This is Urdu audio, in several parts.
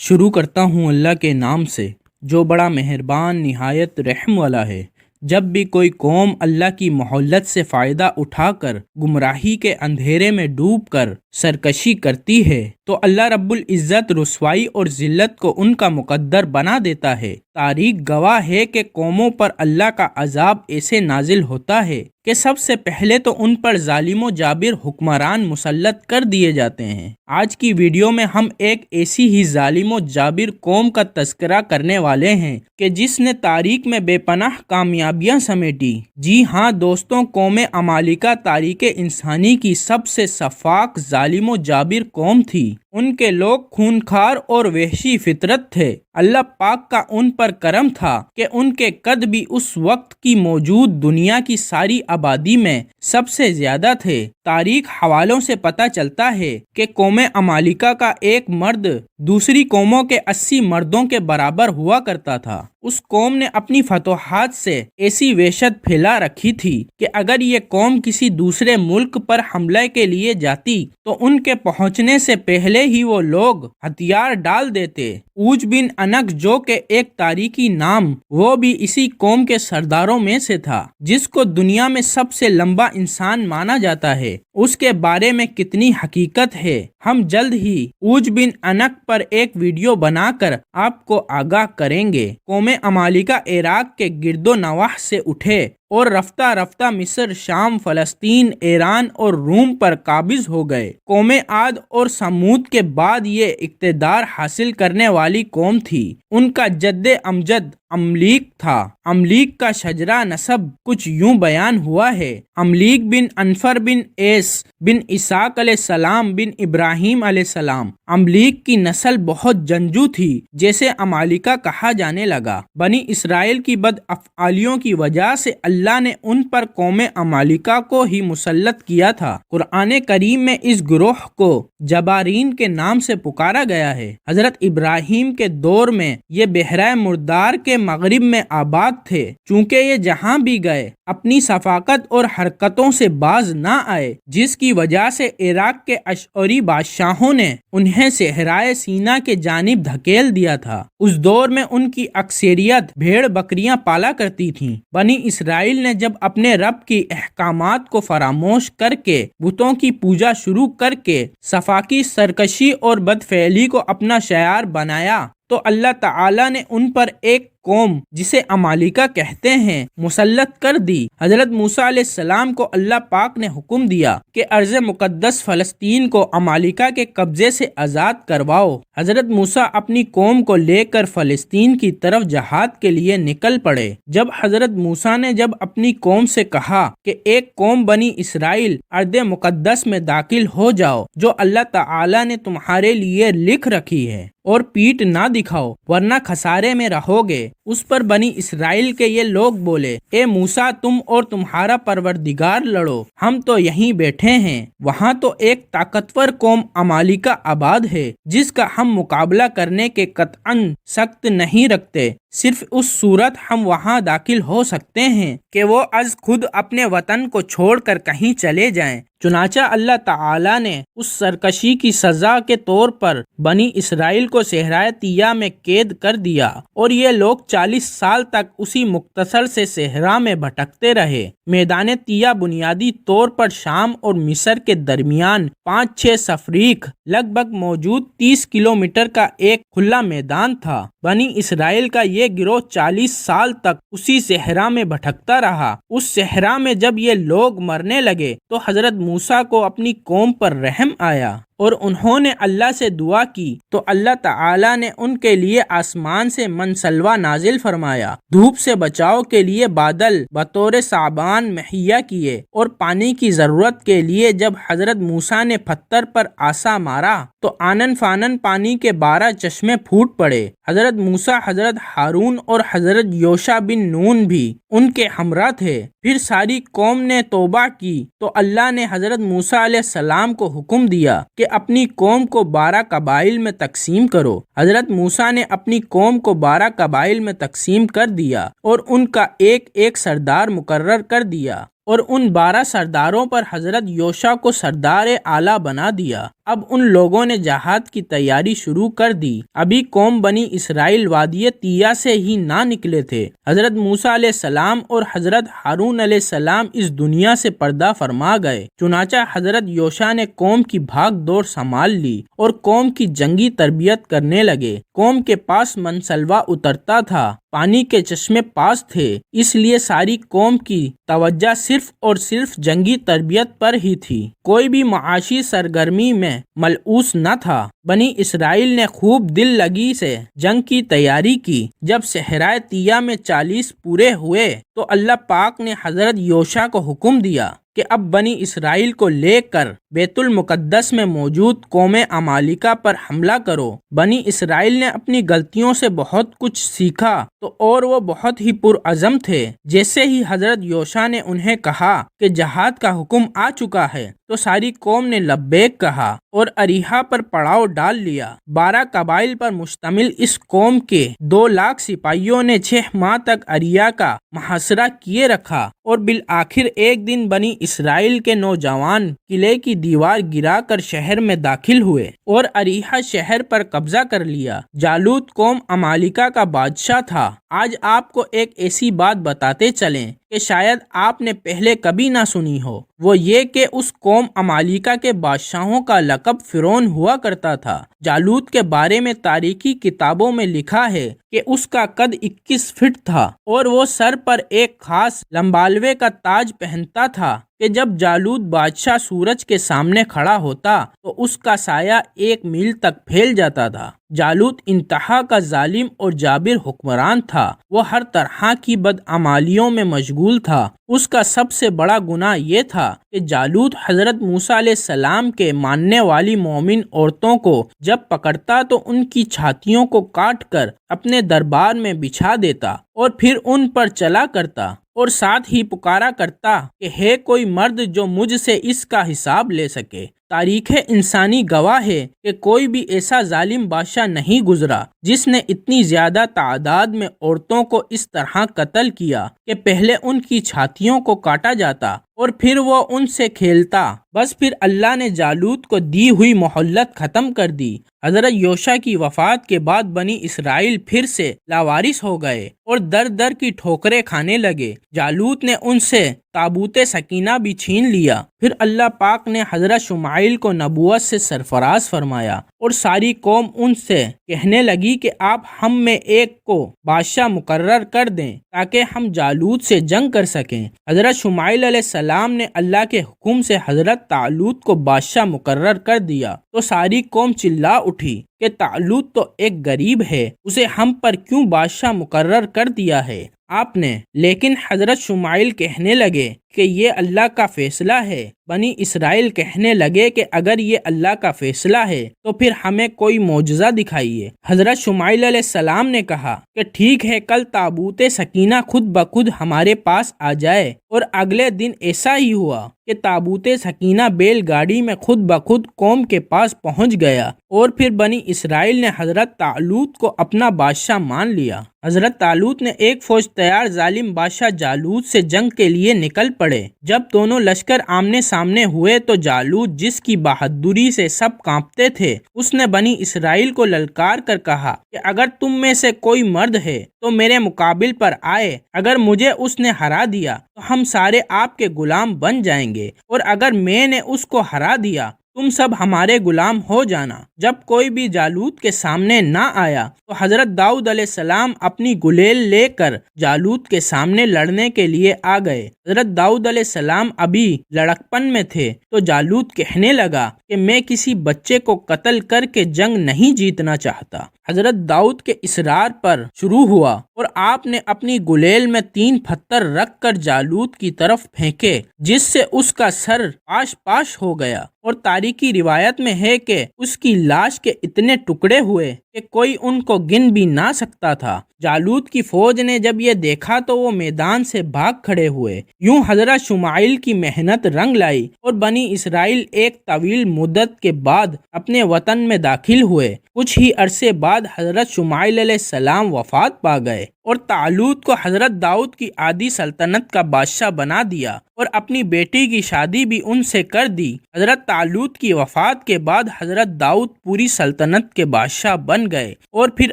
شروع کرتا ہوں اللہ کے نام سے جو بڑا مہربان نہایت رحم والا ہے۔ جب بھی کوئی قوم اللہ کی مہلت سے فائدہ اٹھا کر گمراہی کے اندھیرے میں ڈوب کر سرکشی کرتی ہے تو اللہ رب العزت رسوائی اور ذلت کو ان کا مقدر بنا دیتا ہے۔ تاریخ گواہ ہے کہ قوموں پر اللہ کا عذاب ایسے نازل ہوتا ہے کہ سب سے پہلے تو ان پر ظالم و جابر حکمران مسلط کر دیے جاتے ہیں۔ آج کی ویڈیو میں ہم ایک ایسی ہی ظالم و جابر قوم کا تذکرہ کرنے والے ہیں کہ جس نے تاریخ میں بے پناہ کامیابیاں سمیٹی۔ جی ہاں دوستوں، قوم عمالقہ تاریخ انسانی کی سب سے سفاک ظالم و جابر قوم تھی۔ ان کے لوگ خونخوار اور وحشی فطرت تھے۔ اللہ پاک کا ان پر کرم تھا کہ ان کے قد بھی اس وقت کی موجود دنیا کی ساری آبادی میں سب سے زیادہ تھے۔ تاریخ حوالوں سے پتہ چلتا ہے کہ قوم عمالقہ کا ایک مرد دوسری قوموں کے 80 مردوں کے برابر ہوا کرتا تھا۔ اس قوم نے اپنی فتوحات سے ایسی وحشت پھیلا رکھی تھی کہ اگر یہ قوم کسی دوسرے ملک پر حملے کے لیے جاتی تو ان کے پہنچنے سے پہلے ہی وہ لوگ ہتھیار ڈال دیتے۔ اوج بن انک جو کہ ایک تاریخی نام، وہ بھی اسی قوم کے سرداروں میں سے تھا جس کو دنیا میں سب سے لمبا انسان مانا جاتا ہے۔ اس کے بارے میں کتنی حقیقت ہے ہم جلد ہی اوج بن انک پر ایک ویڈیو بنا کر آپ کو آگاہ کریں گے۔ قوم عمالقہ عراق کے گرد و نواح سے اٹھے اور رفتہ رفتہ مصر، شام، فلسطین، ایران اور روم پر قابض ہو گئے۔ قوم عاد اور سمود کے بعد یہ اقتدار حاصل کرنے والی قوم تھی۔ ان کا جد امجد عملیق تھا۔ عملیق کا شجرہ نسب کچھ یوں بیان ہوا ہے: عملیق بن انفر بن ایس بن اسحاق علیہ السلام بن ابراہیم علیہ السلام۔ عملیق کی نسل بہت جنگجو تھی جیسے عمالقہ کہا جانے لگا۔ بنی اسرائیل کی بد افعالیوں کی وجہ سے اللہ نے ان پر قوم عمالقہ کو ہی مسلط کیا تھا۔ قرآن کریم میں اس گروہ کو جبارین کے نام سے پکارا گیا ہے۔ حضرت ابراہیم کے دور میں یہ بحیرہ مردار کے مغرب میں آباد تھے۔ چونکہ یہ جہاں بھی گئے اپنی ثقافت اور حرکتوں سے باز نہ آئے، جس کی وجہ سے عراق کے اشعری بادشاہوں نے انہیں صحرائے سینا کے جانب دھکیل دیا تھا۔ اس دور میں ان کی اکثریت بھیڑ بکریاں پالا کرتی تھیں۔ بنی اسرائیل نے جب اپنے رب کی احکامات کو فراموش کر کے بتوں کی پوجا شروع کر کے صفاقی سرکشی اور بدفعلی کو اپنا شعار بنایا تو اللہ تعالی نے ان پر ایک قوم جسے عمالقہ کہتے ہیں مسلط کر دی۔ حضرت موسیٰ علیہ السلام کو اللہ پاک نے حکم دیا کہ ارض مقدس فلسطین کو عمالقہ کے قبضے سے آزاد کرواؤ۔ حضرت موسیٰ اپنی قوم کو لے کر فلسطین کی طرف جہاد کے لیے نکل پڑے۔ جب حضرت موسیٰ نے اپنی قوم سے کہا کہ ایک قوم بنی اسرائیل ارض مقدس میں داخل ہو جاؤ جو اللہ تعالی نے تمہارے لیے لکھ رکھی ہے، اور پیٹ نہ دکھاؤ ورنہ خسارے میں رہو گے، اس پر بنی اسرائیل کے یہ لوگ بولے: اے موسیٰ، تم اور تمہارا پروردگار لڑو، ہم تو یہیں بیٹھے ہیں۔ وہاں تو ایک طاقتور قوم عمالقہ آباد ہے جس کا ہم مقابلہ کرنے کے قطعاً سخت نہیں رکھتے۔ صرف اس صورت ہم وہاں داخل ہو سکتے ہیں کہ وہ از خود اپنے وطن کو چھوڑ کر کہیں چلے جائیں۔ چنانچہ اللہ تعالی نے اس سرکشی کی سزا کے طور پر بنی اسرائیل کو صحرائے طیہ میں قید کر دیا، اور یہ لوگ 40 سال تک اسی مختصر سے صحرا میں بھٹکتے رہے۔ میدان طیہ بنیادی طور پر شام اور مصر کے درمیان 5-6 صفریق لگ بھگ موجود 30 کلومیٹر کا ایک کھلا میدان تھا۔ بنی اسرائیل کا یہ گروہ 40 سال تک اسی صحرا میں بھٹکتا رہا۔ اس صحرا میں جب یہ لوگ مرنے لگے تو حضرت موسیٰ کو اپنی قوم پر رحم آیا اور انہوں نے اللہ سے دعا کی تو اللہ تعالی نے ان کے لیے آسمان سے منسلوا نازل فرمایا، دھوپ سے بچاؤ کے لیے بادل بطور صابان مہیا کیے، اور پانی کی ضرورت کے لیے جب حضرت موسیٰ نے پتھر پر عصا مارا تو آنن فانن پانی کے 12 چشمے پھوٹ پڑے۔ حضرت موسیٰ، حضرت ہارون اور حضرت یوشع بن نون بھی ان کے ہمراہ تھے۔ پھر ساری قوم نے توبہ کی تو اللہ نے حضرت موسیٰ علیہ السلام کو حکم دیا کہ اپنی قوم کو 12 قبائل میں تقسیم کرو۔ حضرت موسیٰ نے اپنی قوم کو 12 قبائل میں تقسیم کر دیا اور ان کا ایک ایک سردار مقرر کر دیا، اور ان 12 سرداروں پر حضرت یوشع کو سردار اعلیٰ بنا دیا۔ اب ان لوگوں نے جہاد کی تیاری شروع کر دی۔ ابھی قوم بنی اسرائیل وادی طیہ سے ہی نہ نکلے تھے۔ حضرت موسیٰ علیہ السلام اور حضرت ہارون علیہ السلام اس دنیا سے پردہ فرما گئے۔ چنانچہ حضرت یوشع نے قوم کی بھاگ دوڑ سنبھال لی اور قوم کی جنگی تربیت کرنے لگے۔ قوم کے پاس منسلوا اترتا تھا، پانی کے چشمے پاس تھے، اس لیے ساری قوم کی توجہ صرف اور صرف جنگی تربیت پر ہی تھی۔ کوئی بھی معاشی سرگرمی میں ملوث نہ تھا۔ بنی اسرائیل نے خوب دل لگی سے جنگ کی تیاری کی۔ جب صحرائے طیہ میں 40 پورے ہوئے تو اللہ پاک نے حضرت یوشع کو حکم دیا کہ اب بنی اسرائیل کو لے کر بیت المقدس میں موجود قوم عمالقہ پر حملہ کرو۔ بنی اسرائیل نے اپنی غلطیوں سے بہت کچھ سیکھا تو اور وہ بہت ہی پرعزم تھے۔ جیسے ہی حضرت یوشع نے انہیں کہا کہ جہاد کا حکم آ چکا ہے تو ساری قوم نے لبیک کہا اور اریحا پر پڑاؤ ڈال لیا۔ 12 قبائل پر مشتمل اس قوم کے 2 لاکھ سپاہیوں نے 6 ماہ تک اریحا کا محاصرہ کیے رکھا اور بالآخر ایک دن بنی اسرائیل کے نوجوان قلعے کی دیوار گرا کر شہر میں داخل ہوئے اور اریحا شہر پر قبضہ کر لیا۔ جالوت قوم عمالقہ کا بادشاہ تھا۔ آج آپ کو ایک ایسی بات بتاتے چلیں کہ شاید آپ نے پہلے کبھی نہ سنی ہو، وہ یہ کہ اس قوم عمالقہ کے بادشاہوں کا لقب فرعون ہوا کرتا تھا۔ جالوت کے بارے میں تاریخی کتابوں میں لکھا ہے کہ اس کا قد 21 فٹ تھا اور وہ سر پر ایک خاص لمبالوے کا تاج پہنتا تھا کہ جب جالوت بادشاہ سورج کے سامنے کھڑا ہوتا تو اس کا سایہ 1 میل تک پھیل جاتا تھا۔ جالوت انتہا کا ظالم اور جابر حکمران تھا۔ وہ ہر طرح کی بدعمالیوں میں مشغول تھا۔ اس کا سب سے بڑا گناہ یہ تھا کہ جالوت حضرت موسیٰ علیہ السلام کے ماننے والی مومن عورتوں کو جب پکڑتا تو ان کی چھاتیوں کو کاٹ کر اپنے دربار میں بچھا دیتا اور پھر ان پر چلا کرتا اور ساتھ ہی پکارا کرتا کہ ہے کوئی مرد جو مجھ سے اس کا حساب لے سکے۔ تاریخ انسانی گواہ ہے کہ کوئی بھی ایسا ظالم بادشاہ نہیں گزرا جس نے اتنی زیادہ تعداد میں عورتوں کو اس طرح قتل کیا کہ پہلے ان کی چھاتیوں کو کاٹا جاتا اور پھر وہ ان سے کھیلتا۔ بس پھر اللہ نے جالوت کو دی ہوئی مہلت ختم کر دی۔ حضرت یوشع کی وفات کے بعد بنی اسرائیل پھر سے لاوارث ہو گئے اور در در کی ٹھوکریں کھانے لگے۔ جالوت نے ان سے تابوت سکینہ بھی چھین لیا۔ پھر اللہ پاک نے حضرت شمعیل کو نبوت سے سرفراز فرمایا اور ساری قوم ان سے کہنے لگی کہ آپ ہم میں ایک کو بادشاہ مقرر کر دیں تاکہ ہم جالوت سے جنگ کر سکیں۔ حضرت شمعیل علیہ السلام نے اللہ کے حکم سے حضرت طالوت کو بادشاہ مقرر کر دیا تو ساری قوم چلا اٹھی کہ طالوت تو ایک غریب ہے، اسے ہم پر کیوں بادشاہ مقرر کر دیا ہے آپ نے؟ لیکن حضرت شمعیل کہنے لگے کہ یہ اللہ کا فیصلہ ہے۔ بنی اسرائیل کہنے لگے کہ اگر یہ اللہ کا فیصلہ ہے تو پھر ہمیں کوئی معجزہ دکھائیے۔ حضرت شمعیل علیہ السلام نے کہا کہ ٹھیک ہے، کل تابوت سکینہ خود بخود ہمارے پاس آ جائے، اور اگلے دن ایسا ہی ہوا کہ تابوت سکینہ بیل گاڑی میں خود بخود قوم کے پاس پہنچ گیا اور پھر بنی اسرائیل نے حضرت طالوت کو اپنا بادشاہ مان لیا۔ حضرت طالوت نے ایک فوج تیار ظالم بادشاہ جالوت سے جنگ کے لیے نکل پڑے۔ جب دونوں لشکر آمنے سامنے ہوئے تو جالوت، جس کی بہادری سے سب کانپتے تھے، اس نے بنی اسرائیل کو للکار کر کہا کہ اگر تم میں سے کوئی مرد ہے تو میرے مقابل پر آئے، اگر مجھے اس نے ہرا دیا تو ہم سارے آپ کے غلام بن جائیں گے، اور اگر میں نے اس کو ہرا دیا تم سب ہمارے غلام ہو جانا۔ جب کوئی بھی جالوت کے سامنے نہ آیا تو حضرت داؤد علیہ السلام اپنی گلیل لے کر جالوت کے سامنے لڑنے کے لیے آ گئے۔ حضرت داؤد علیہ السلام ابھی لڑکپن میں تھے تو جالوت کہنے لگا کہ میں کسی بچے کو قتل کر کے جنگ نہیں جیتنا چاہتا۔ حضرت داؤد کے اصرار پر شروع ہوا اور آپ نے اپنی گلیل میں 3 پتھر رکھ کر جالوت کی طرف پھینکے، جس سے اس کا سر پاش پاش ہو گیا، اور تاریخی روایت میں ہے کہ اس کی لاش کے اتنے ٹکڑے ہوئے کہ کوئی ان کو گن بھی نہ سکتا تھا۔ جالوت کی فوج نے جب یہ دیکھا تو وہ میدان سے بھاگ کھڑے ہوئے۔ یوں حضرت شمعیل کی محنت رنگ لائی اور بنی اسرائیل ایک طویل مدت کے بعد اپنے وطن میں داخل ہوئے۔ کچھ ہی عرصے بعد حضرت شمعیل علیہ السلام وفات پا گئے۔ اور طالوت کو حضرت داؤد کی آدھی سلطنت کا بادشاہ بنا دیا اور اپنی بیٹی کی شادی بھی ان سے کر دی۔ حضرت طالوت کی وفات کے بعد حضرت داؤد پوری سلطنت کے بادشاہ بن گئے اور پھر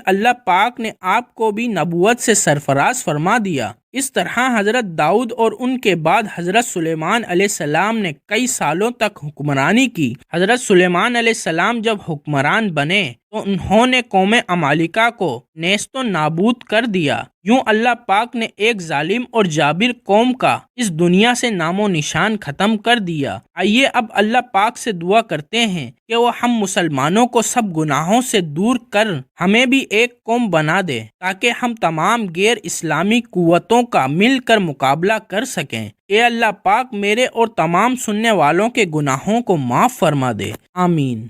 اللہ پاک نے آپ کو بھی نبوت سے سرفراز فرما دیا۔ اس طرح حضرت داؤد اور ان کے بعد حضرت سلیمان علیہ السلام نے کئی سالوں تک حکمرانی کی۔ حضرت سلیمان علیہ السلام جب حکمران بنے تو انہوں نے قوم عمالقہ کو نیست و نابود کر دیا۔ یوں اللہ پاک نے ایک ظالم اور جابر قوم کا اس دنیا سے نام و نشان ختم کر دیا۔ آئیے اب اللہ پاک سے دعا کرتے ہیں کہ وہ ہم مسلمانوں کو سب گناہوں سے دور کر ہمیں بھی ایک قوم بنا دے تاکہ ہم تمام غیر اسلامی قوتوں کا مل کر مقابلہ کر سکیں۔ اے اللہ پاک میرے اور تمام سننے والوں کے گناہوں کو معاف فرما دے، آمین۔